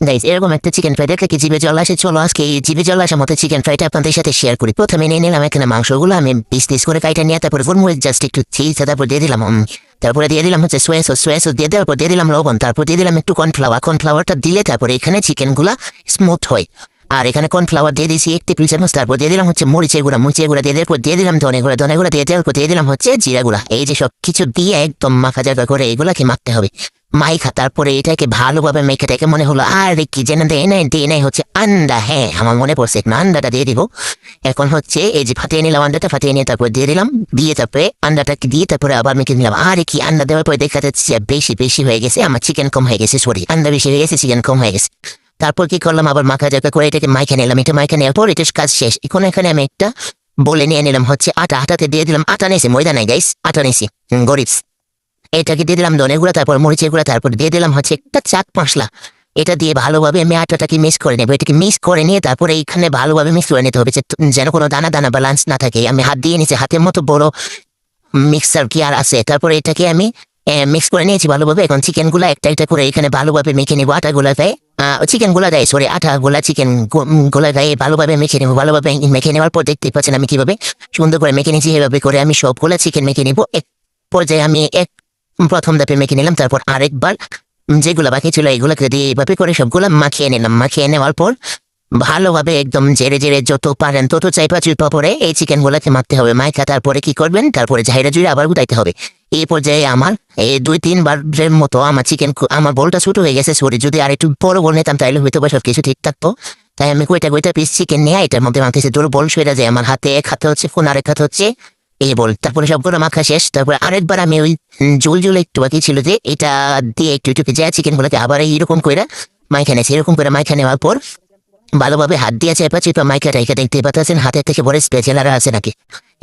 Guys এরকম একটা chicken fry দেখলে কি জিভে জল আসে। চলো আজকে এই জিভে জল আসার মতো চিকেন ফ্রাইটা আপনাদের সাথে শেয়ার করি। প্রথমে নিয়ে নিলাম এখানে মাংসগুলো, আমি পিস পিস করে কাইটা নিয়ে তারপরে ফুলমরিচ জাস্ট একটু চিজ, তারপর দিয়ে দিলাম তারপরে দিয়ে দিলাম হচ্ছে সোয়া সস দিয়ে দেওয়ার পর দিয়ে দিলাম লবণ, তারপর দিয়ে দিলাম একটু কর্নফ্লাওয়ারটা দিলে তারপরে এখানে চিকেনগুলা স্মুথ হয়। আর এখানে কর্নফ্লাওয়ার দিয়ে দিয়েছি 1 টেবিল চামচ, তারপর দিয়ে দিলাম হচ্ছে মরিচের গুঁড়া দিয়ে দেওয়ার পর দিয়ে দিলাম ধনে গুঁড়া দিয়ে দেওয়ার পর দিয়ে দিলাম হচ্ছে জিরা গুঁড়া। এই যে সব কিছু দিয়ে একদম মাখা জায়গা করে এগুলাকে মাখতে হবে। মাইখা তারপরে এটাকে ভালোভাবে মেখে দেখে মনে হলো আর কি যেন দিয়ে নেই হচ্ছে আন্ডা। হ্যাঁ আমার মনে পড়ছে, একটু আন্ডাটা দিয়ে দিব। এখন হচ্ছে এই যে ফাটিয়ে নিলাম আন্ডাটা, ফাটিয়ে নিয়ে তারপর দিয়ে দিলাম, দিয়ে তারপরে আন্ডাটাকে দিয়ে তারপরে আবার মেখে নিলাম। আর কি আন্ডা দেওয়ার পরে দেখা যাচ্ছে বেশি হয়ে গেছে, আমার চিকেন কম হয়ে গেছে, সরি আন্ডা বেশি হয়ে গেছে, চিকেন কম হয়ে গেছে। তারপর কি করলাম, আবার মাখা জায়গা করে এটাকে মাইখে নিলাম। এটা মাইখে নেওয়ার পর এটা কাজ শেষ। এখন এখানে আমি একটা বলে নিয়ে নিলাম হচ্ছে আটাতে দিয়ে দিলাম, আটা নিয়েছি ময়দা নাই গাইস, আটা নিয়েছি গরিবস। এটাকে দিয়ে দিলাম ধনে গুঁড়া, তারপর মরিচের গুঁড়া, তারপর দিয়ে দিলাম হচ্ছে একটা চাট মশলা। এটা দিয়ে ভালোভাবে আমি আটাটাকে মিক্স করে নেবো। এটাকে মিক্স করে নিয়ে তারপরে এইখানে ভালোভাবে মিক্স করে নিতে হবে যেন কোনো দানা দানা ব্যালেন্স না থাকে। আমি হাত দিয়ে নিয়েছি, হাতের মতো বড় মিক্সার কি আর আছে। তারপরে এটাকে আমি মিক্স করে নিয়েছি ভালোভাবে। এখন চিকেনগুলা একটা করে এখানে ভালোভাবে মেখে নেবো। আটাগুলা দেয় চিকেনগুলা দেয়, সরি আটাগুলা চিকেন গুলা দেয় ভালোভাবে মেখে নেবো। ভালোভাবে মেখে নেওয়ার পর দেখতে পাচ্ছেন আমি কিভাবে সুন্দর করে মেখে নিয়েছি। এভাবে করে আমি সবগুলা চিকেন মেখে নেবো। এক পর্যায়ে আমি প্রথম ধাপে মেখে নিলাম, তারপর আরেকবার যেগুলা বাকি ছিল এগুলোকে দিয়ে এইভাবে করে সবগুলা মাখিয়ে নিলাম। মাখিয়ে নেওয়ার পর ভালোভাবে একদম জেরে যত পারেন তত চাইপা চুপা পরে এই চিকেন গুলাকে মাখতে হবে। মাইখা তারপরে কি করবেন, তারপরে ঝাইরা জুড়ে আবার গুটাইতে হবে। এই পর্যায়ে আমার এই 2-3 বারের মতো আমার আমার বোলটা ছোট হয়ে গেছে, সরি যদি আর একটু বড় বল নিতাম তাইলে হয়তো বা সবকিছু ঠিক থাকতো। তাই আমি কয়টা পিস চিকেন নিয়ে এটার মধ্যে মাখতেছি। তোর বল সরে যায় আমার হাতে, এক হাতে হচ্ছে ফোন, আরেক হাতে হচ্ছে এই বল। তারপরে সবগুলো মাখা শেষ। তারপরে আরেকবার আমি ওই জুল একটু বাকি ছিল যে এটা দিয়ে একটু যায় চিকেন গুলোকে আবার এইরকম করে মাইখা নেছে। এরকম করে মাইখা নেওয়ার পর ভালোভাবে হাত দিয়ে চেপা চেপা মাইকা টাইকা দেখতে পাচ্ছেন হাতের থেকে বড় স্পেশালারা আছে নাকি।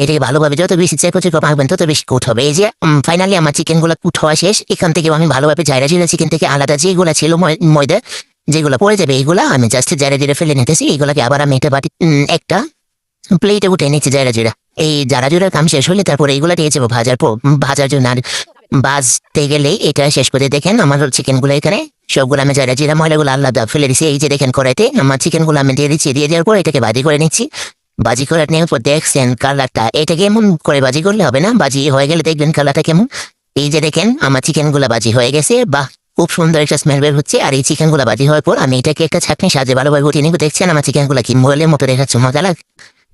এটাকে ভালোভাবে যত বেশি চেপা মাখবেন তত বেশি কুট হবে। এই যে ফাইনালি আমার চিকেন গুলা কুট হওয়া শেষ। এখান থেকে আমি ভালোভাবে জায়রা চিকেন থেকে আলাদা যেগুলা ছিল ময়দা যেগুলো পড়ে যাবে এইগুলা আমি জাস্ট জায়রা ফেলে নিতেছি। এইগুলাকে আবার আমি একটা বাটি একটা প্লেটে উঠে নিচ্ছি জায়রা এই জারা কাম শেষ হলে তারপরে এইগুলা দিয়ে যাবো ভাজার জন্য। আর বাজতে গেলে এটা শেষ করে দেখেন আমার চিকেন গুলো এখানে সবগুলো আমি জিরা ময়লাগুলো আলাদা ফেলে দিচ্ছি। এই যে দেখেন কড়াইতে আমার চিকেন গুলো আমি দিয়ে দিচ্ছি। দিয়ে দেওয়ার পর এটাকে ভাজি করে নিচ্ছি। ভাজি করে নেওয়ার পর দেখছেন কালারটা, এটাকে এমন করে ভাজি করলে হবে না, ভাজি হয়ে গেলে দেখবেন কালারটা কেমন। এই যে দেখেন আমার চিকেন গুলা ভাজি হয়ে গেছে, বাহ খুব সুন্দর একটা স্মেল বের হচ্ছে। আর এই চিকেন গুলা ভাজি হওয়ার পর আমি এটাকে একটা ছাঁকনি সাজে ভালোভাবে উঠিয়ে নিব। দেখছেন আমার চিকেন গুলা কি মোয়েলের মতো দেখাচ্ছে, মজা লাগে।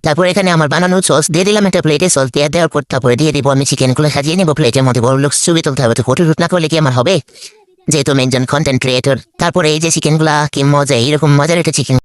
তারপর এখানে আমার বানানো সস দিয়ে দিলাম একটা প্লেটে। সস দিয়ে দেওয়ার পর তারপরে দিয়ে দিব আমি চিকেন গুলো সাজিয়ে নেবো প্লেটের মধ্যে। বড় লোক ছবি তুলতে হবে, তো ফটো শুট না করলে কি আমার হবে, যেহেতু আমি একজন কন্টেন্ট ক্রিয়েটর। তারপরে এই যে চিকেন গুলা কি মজা, এইরকম মজার একটা চিকেন